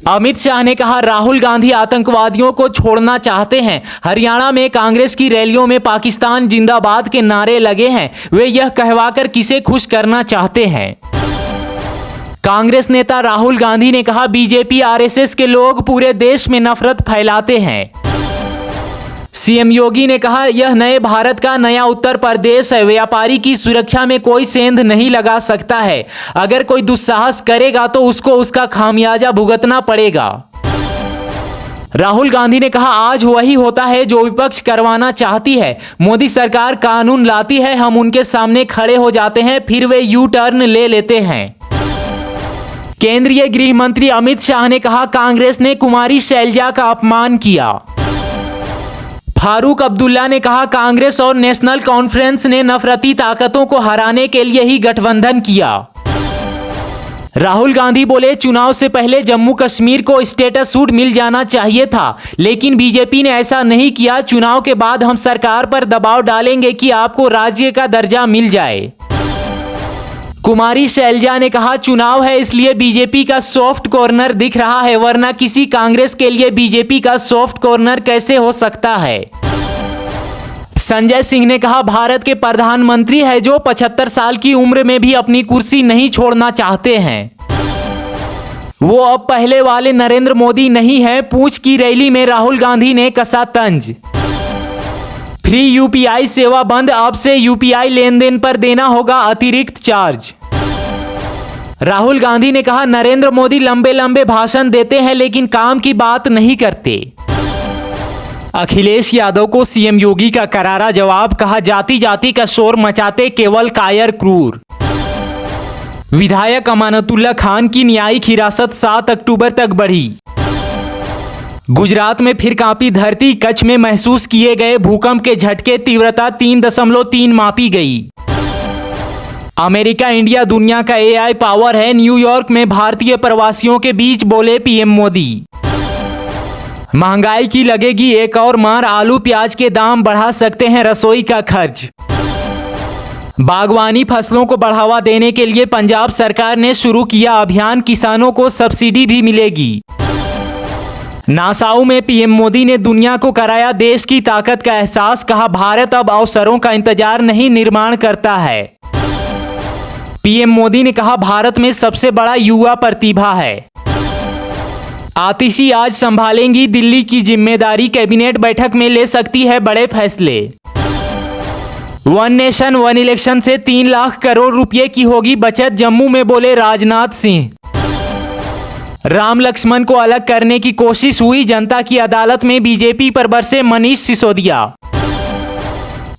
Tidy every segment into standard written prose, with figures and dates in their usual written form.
अमित शाह ने कहा, राहुल गांधी आतंकवादियों को छोड़ना चाहते हैं। हरियाणा में कांग्रेस की रैलियों में पाकिस्तान जिंदाबाद के नारे लगे हैं। वे यह कहवाकर किसे खुश करना चाहते हैं। कांग्रेस नेता राहुल गांधी ने कहा, बीजेपी आरएसएस के लोग पूरे देश में नफरत फैलाते हैं। सीएम योगी ने कहा, यह नए भारत का नया उत्तर प्रदेश है। व्यापारी की सुरक्षा में कोई सेंध नहीं लगा सकता है। अगर कोई दुस्साहस करेगा तो उसको उसका खामियाजा भुगतना पड़ेगा। राहुल गांधी ने कहा, आज वही होता है जो विपक्ष करवाना चाहती है। मोदी सरकार कानून लाती है, हम उनके सामने खड़े हो जाते हैं, फिर वे यू टर्न ले लेते हैं। केंद्रीय गृह मंत्री अमित शाह ने कहा, कांग्रेस ने कुमारी शैलजा का अपमान किया। फारूक अब्दुल्ला ने कहा, कांग्रेस और नेशनल कॉन्फ्रेंस ने नफरती ताकतों को हराने के लिए ही गठबंधन किया। राहुल गांधी बोले, चुनाव से पहले जम्मू कश्मीर को स्टेटस सूट मिल जाना चाहिए था, लेकिन बीजेपी ने ऐसा नहीं किया। चुनाव के बाद हम सरकार पर दबाव डालेंगे कि आपको राज्य का दर्जा मिल जाए। कुमारी शैलजा ने कहा, चुनाव है इसलिए बीजेपी का सॉफ्ट कॉर्नर दिख रहा है, वरना किसी कांग्रेस के लिए बीजेपी का सॉफ्ट कॉर्नर कैसे हो सकता है। संजय सिंह ने कहा, भारत के प्रधानमंत्री है जो 75 साल की उम्र में भी अपनी कुर्सी नहीं छोड़ना चाहते हैं। वो अब पहले वाले नरेंद्र मोदी नहीं है। पूंछ की रैली में राहुल गांधी ने कसा तंज। फ्री यूपीआई सेवा बंद, अब से यूपीआई लेन देन पर देना होगा अतिरिक्त चार्ज। राहुल गांधी ने कहा, नरेंद्र मोदी लंबे लंबे भाषण देते हैं लेकिन काम की बात नहीं करते। अखिलेश यादव को सीएम योगी का करारा जवाब, कहा, जाति जाति का शोर मचाते केवल कायर क्रूर। विधायक अमानतुल्लाह खान की न्यायिक हिरासत 7 अक्टूबर तक बढ़ी। गुजरात में फिर कांपी धरती, कच्छ में महसूस किए गए भूकंप के झटके, तीव्रता 3.3 मापी गई। अमेरिका इंडिया दुनिया का एआई पावर है, न्यूयॉर्क में भारतीय प्रवासियों के बीच बोले पीएम मोदी। महंगाई की लगेगी एक और मार, आलू प्याज के दाम बढ़ा सकते हैं रसोई का खर्च। बागवानी फसलों को बढ़ावा देने के लिए पंजाब सरकार ने शुरू किया अभियान, किसानों को सब्सिडी भी मिलेगी। नासाऊ में पीएम मोदी ने दुनिया को कराया देश की ताकत का एहसास, कहा, भारत अब अवसरों का इंतजार नहीं निर्माण करता है। पीएम मोदी ने कहा, भारत में सबसे बड़ा युवा प्रतिभा है। आतिशी आज संभालेंगी दिल्ली की जिम्मेदारी, कैबिनेट बैठक में ले सकती है बड़े फैसले। वन नेशन वन इलेक्शन से 3 लाख करोड़ रुपए की होगी बचत, जम्मू में बोले राजनाथ सिंह। राम लक्ष्मण को अलग करने की कोशिश हुई, जनता की अदालत में बीजेपी पर बरसे मनीष सिसोदिया।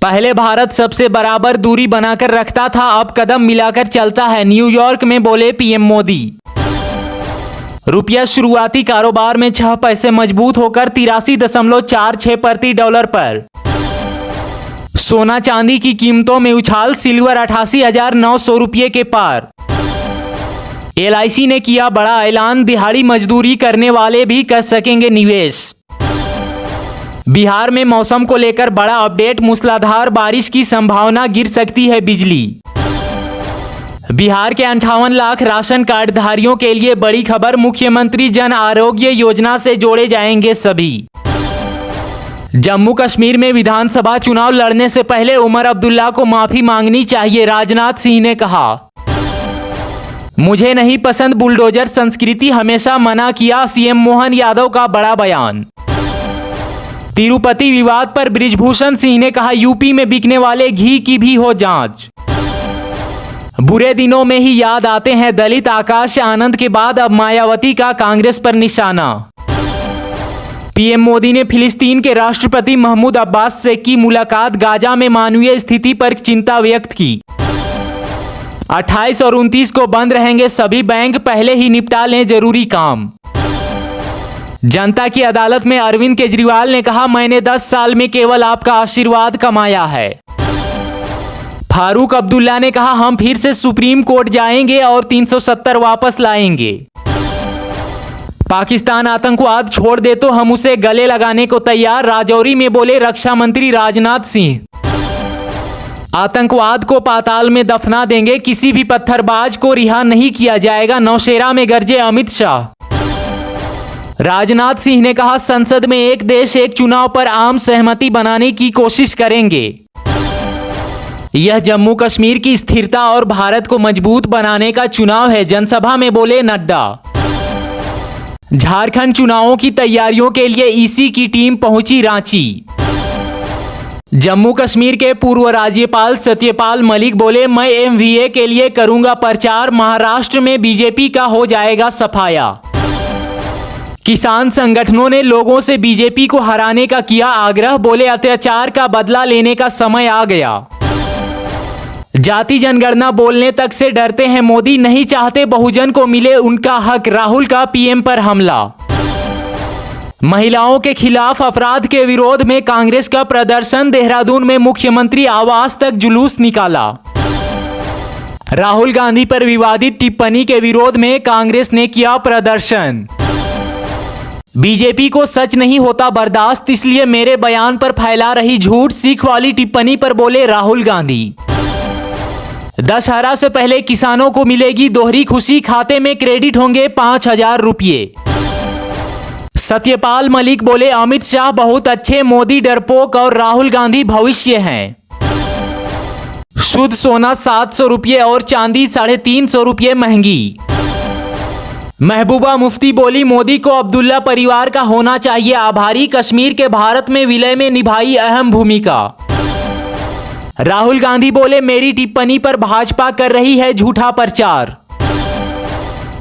पहले भारत सबसे बराबर दूरी बनाकर रखता था, अब कदम मिलाकर चलता है, न्यूयॉर्क में बोले पीएम मोदी। रुपया शुरुआती कारोबार में 6 पैसे मजबूत होकर 83.46 प्रति डॉलर पर। सोना चांदी की कीमतों में उछाल, सिल्वर 88,900 रुपये के पार। एलआईसी ने किया बड़ा ऐलान, दिहाड़ी मजदूरी करने वाले भी कर सकेंगे निवेश। बिहार में मौसम को लेकर बड़ा अपडेट, मूसलाधार बारिश की संभावना, गिर सकती है बिजली। बिहार के 58 लाख राशन कार्ड धारियों के लिए बड़ी खबर, मुख्यमंत्री जन आरोग्य योजना से जोड़े जाएंगे सभी। जम्मू कश्मीर में विधानसभा चुनाव लड़ने से पहले उमर अब्दुल्ला को माफी मांगनी चाहिए, राजनाथ सिंह ने कहा। मुझे नहीं पसंद बुलडोजर संस्कृति, हमेशा मना किया, सीएम मोहन यादव का बड़ा बयान। तिरुपति विवाद पर बृजभूषण सिंह ने कहा, यूपी में बिकने वाले घी की भी हो जांच। बुरे दिनों में ही याद आते हैं दलित, आकाश आनंद के बाद अब मायावती का कांग्रेस पर निशाना। पीएम मोदी ने फिलिस्तीन के राष्ट्रपति महमूद अब्बास से की मुलाकात, गाजा में मानवीय स्थिति पर चिंता व्यक्त की। 28 और 29 को बंद रहेंगे सभी बैंक, पहले ही निपटा लें जरूरी काम। जनता की अदालत में अरविंद केजरीवाल ने कहा, मैंने 10 साल में केवल आपका आशीर्वाद कमाया है। फारूक अब्दुल्ला ने कहा, हम फिर से सुप्रीम कोर्ट जाएंगे और 370 वापस लाएंगे। पाकिस्तान आतंकवाद छोड़ दे तो हम उसे गले लगाने को तैयार, राजौरी में बोले रक्षा मंत्री राजनाथ सिंह। आतंकवाद को पाताल में दफना देंगे, किसी भी पत्थरबाज को रिहा नहीं किया जाएगा, नौशेरा में गरजे अमित शाह। राजनाथ सिंह ने कहा संसद में एक देश एक चुनाव पर आम सहमति बनाने की कोशिश करेंगे। यह जम्मू कश्मीर की स्थिरता और भारत को मजबूत बनाने का चुनाव है, जनसभा में बोले नड्डा। झारखंड चुनावों की तैयारियों के लिए ईसी की टीम पहुंची रांची। जम्मू कश्मीर के पूर्व राज्यपाल सत्यपाल मलिक बोले मैं एमवीए के लिए करूंगा प्रचार, महाराष्ट्र में बीजेपी का हो जाएगा सफाया। किसान संगठनों ने लोगों से बीजेपी को हराने का किया आग्रह, बोले अत्याचार का बदला लेने का समय आ गया। जाति जनगणना बोलने तक से डरते हैं मोदी, नहीं चाहते बहुजन को मिले उनका हक, राहुल का पीएम पर हमला। महिलाओं के खिलाफ अपराध के विरोध में कांग्रेस का प्रदर्शन, देहरादून में मुख्यमंत्री आवास तक जुलूस निकाला। राहुल गांधी पर विवादित टिप्पणी के विरोध में कांग्रेस ने किया प्रदर्शन। बीजेपी को सच नहीं होता बर्दाश्त, इसलिए मेरे बयान पर फैला रही झूठ, सिख वाली टिप्पणी पर बोले राहुल गांधी। दशहरा से पहले किसानों को मिलेगी दोहरी खुशी, खाते में क्रेडिट होंगे 5,000 रुपये। सत्यपाल मलिक बोले अमित शाह बहुत अच्छे, मोदी डरपोक और राहुल गांधी भविष्य हैं। शुद्ध सोना 700 रुपये और चांदी 350 रुपये महंगी। महबूबा मुफ्ती बोली मोदी को अब्दुल्ला परिवार का होना चाहिए आभारी, कश्मीर के भारत में विलय में निभाई अहम भूमिका। राहुल गांधी बोले मेरी टिप्पणी पर भाजपा कर रही है झूठा प्रचार।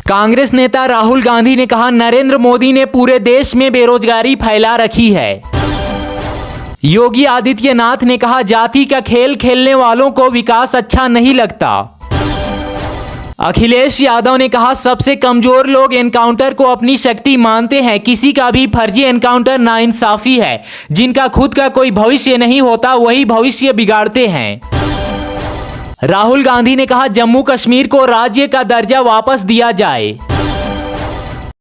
कांग्रेस नेता राहुल गांधी ने कहा नरेंद्र मोदी ने पूरे देश में बेरोजगारी फैला रखी है। योगी आदित्यनाथ ने कहा जाति का खेल खेलने वालों को विकास अच्छा नहीं लगता। अखिलेश यादव ने कहा सबसे कमजोर लोग एनकाउंटर को अपनी शक्ति मानते हैं, किसी का भी फर्जी एनकाउंटर नाइंसाफी है। जिनका खुद का कोई भविष्य नहीं होता वही भविष्य बिगाड़ते हैं। राहुल गांधी ने कहा जम्मू कश्मीर को राज्य का दर्जा वापस दिया जाए।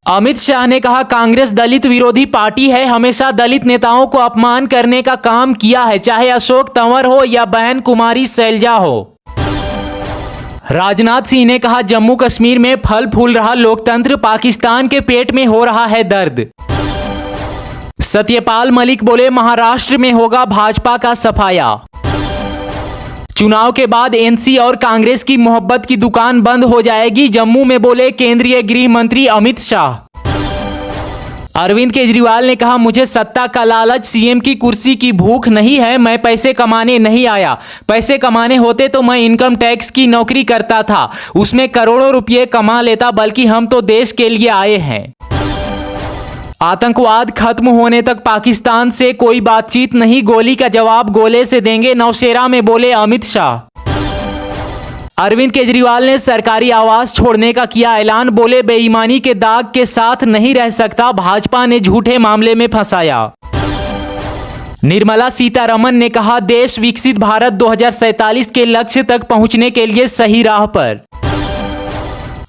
अमित शाह ने कहा कांग्रेस दलित विरोधी पार्टी है, हमेशा दलित नेताओं को अपमान करने का काम किया है, चाहे अशोक तंवर हो या बहन कुमारी शैलजा हो। राजनाथ सिंह ने कहा जम्मू कश्मीर में फल फूल रहा लोकतंत्र, पाकिस्तान के पेट में हो रहा है दर्द। सत्यपाल मलिक बोले महाराष्ट्र में होगा भाजपा का सफाया। चुनाव के बाद एनसी और कांग्रेस की मोहब्बत की दुकान बंद हो जाएगी, जम्मू में बोले केंद्रीय गृह मंत्री अमित शाह। अरविंद केजरीवाल ने कहा मुझे सत्ता का लालच, सीएम की कुर्सी की भूख नहीं है, मैं पैसे कमाने नहीं आया। पैसे कमाने होते तो मैं इनकम टैक्स की नौकरी करता था, उसमें करोड़ों रुपए कमा लेता, बल्कि हम तो देश के लिए आए हैं। आतंकवाद खत्म होने तक पाकिस्तान से कोई बातचीत नहीं, गोली का जवाब गोले से देंगे, नौशेरा में बोले अमित शाह। अरविंद केजरीवाल ने सरकारी आवास छोड़ने का किया ऐलान, बोले बेईमानी के दाग के साथ नहीं रह सकता, भाजपा ने झूठे मामले में फंसाया। निर्मला सीतारमण ने कहा देश विकसित भारत 2047 के लक्ष्य तक पहुंचने के लिए सही राह पर।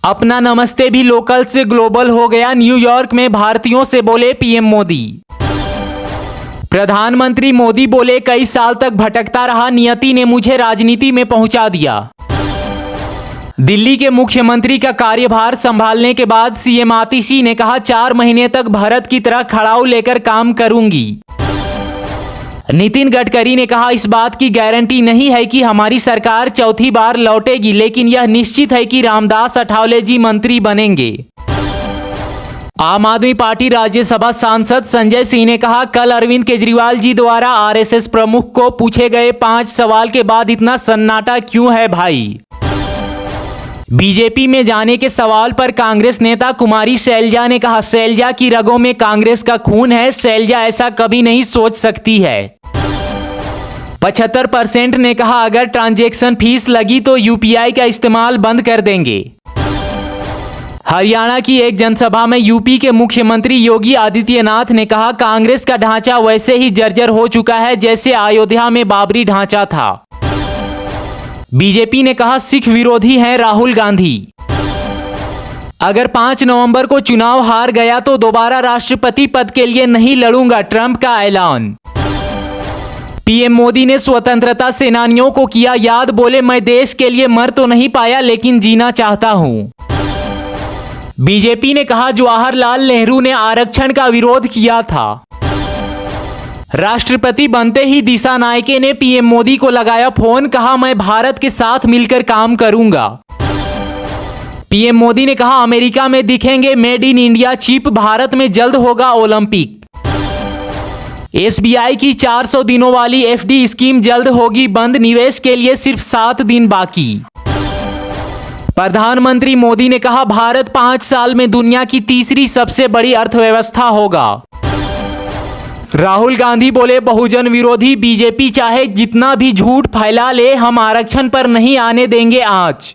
अपना नमस्ते भी लोकल से ग्लोबल हो गया, न्यूयॉर्क में भारतीयों से बोले पीएम मोदी। प्रधानमंत्री मोदी बोले कई साल तक भटकता रहा, नियति ने मुझे राजनीति में पहुंचा दिया। दिल्ली के मुख्यमंत्री का कार्यभार संभालने के बाद सीएम आतिशी ने कहा 4 महीने तक भारत की तरह खड़ाऊ लेकर काम करूंगी। नितिन गडकरी ने कहा इस बात की गारंटी नहीं है कि हमारी सरकार चौथी बार लौटेगी, लेकिन यह निश्चित है कि रामदास अठावले जी मंत्री बनेंगे। आम आदमी पार्टी राज्यसभा सांसद संजय सिंह ने कहा कल अरविंद केजरीवाल जी द्वारा आरएसएस प्रमुख को पूछे गए 5 सवाल के बाद इतना सन्नाटा क्यों है भाई। बीजेपी में जाने के सवाल पर कांग्रेस नेता कुमारी शैलजा ने कहा शैलजा की रगों में कांग्रेस का खून है, शैलजा ऐसा कभी नहीं सोच सकती है। 75% ने कहा अगर ट्रांजैक्शन फीस लगी तो यूपीआई का इस्तेमाल बंद कर देंगे। हरियाणा की एक जनसभा में यूपी के मुख्यमंत्री योगी आदित्यनाथ ने कहा कांग्रेस का ढांचा वैसे ही जर्जर हो चुका है जैसे अयोध्या में बाबरी ढांचा था। बीजेपी ने कहा सिख विरोधी हैं राहुल गांधी। अगर 5 नवंबर को चुनाव हार गया तो दोबारा राष्ट्रपति पद के लिए नहीं लड़ूंगा, ट्रंप का ऐलान। पीएम मोदी ने स्वतंत्रता सेनानियों को किया याद, बोले मैं देश के लिए मर तो नहीं पाया लेकिन जीना चाहता हूं। बीजेपी ने कहा जवाहरलाल नेहरू ने आरक्षण का विरोध किया था। राष्ट्रपति बनते ही दिशा नायके ने पीएम मोदी को लगाया फोन, कहा मैं भारत के साथ मिलकर काम करूंगा। पीएम मोदी ने कहा अमेरिका में दिखेंगे made in India chip, Bharat में जल्द होगा ओलंपिक। एसबीआई की 400 दिनों वाली एफडी स्कीम जल्द होगी बंद, निवेश के लिए सिर्फ 7 दिन बाकी। प्रधानमंत्री मोदी ने कहा भारत 5 साल में दुनिया की तीसरी सबसे बड़ी अर्थव्यवस्था होगा। राहुल गांधी बोले बहुजन विरोधी बीजेपी चाहे जितना भी झूठ फैला ले, हम आरक्षण पर नहीं आने देंगे आंच।